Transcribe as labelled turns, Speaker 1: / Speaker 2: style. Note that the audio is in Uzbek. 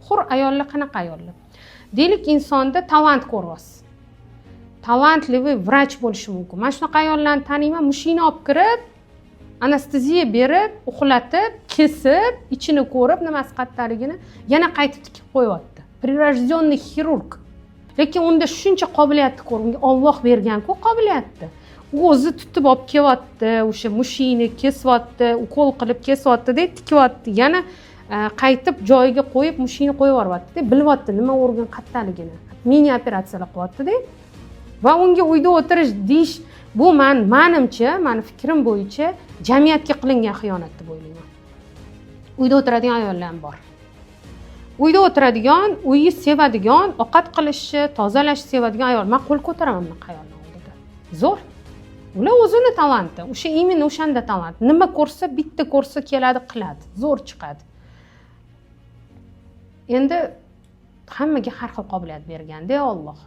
Speaker 1: hur ayollar qanaqa ayollar? Deylik insonda talant ko'ryapsiz. Talantli vrach bo'lishi mumkin. Mana shunaqa ayollarni taniyman, mushina olib kirib, anesteziya berib, uxlatib, kesib, ichini ko'rib, nimasi qattaligini yana qaytib tikib qo'yapti. Прирожденный xirurg. Lekin unda shuncha qobiliyatni ko'r, unga Alloh bergan-ku qobiliyatni. U o'zi tutib olib kelyapti, o'sha mushina kesyapti, ukol qilib kesyapti, deb tikyapti. Yana qaytib joyiga qo'yib, mushina qo'yib yuboryapti, bilyapti nima organ qattaligini. Mini operatsiyalar qilyapti-da. Va unga uyda o'tirish deyish bu menimcha, meni fikrim bo'yicha jamiyatga qilingan xiyonat deb o'ylayman. Uyda o'tiradigan ayollar ham bor. Uyda o'tiradigan, uyni sevadigan, ovqat qilishni, tozalashni sevadigan ayol. Men qo'l ko'taraman bunaqa ayollar oldida. Zo'r. Ular o'zini talanti, o'sha imенно o'shanda talant. Nima ko'rsa, bitta ko'rsa keladi, qiladi, zo'r chiqadi. Endi hammaga har xil qobiliyat bergan-da Alloh.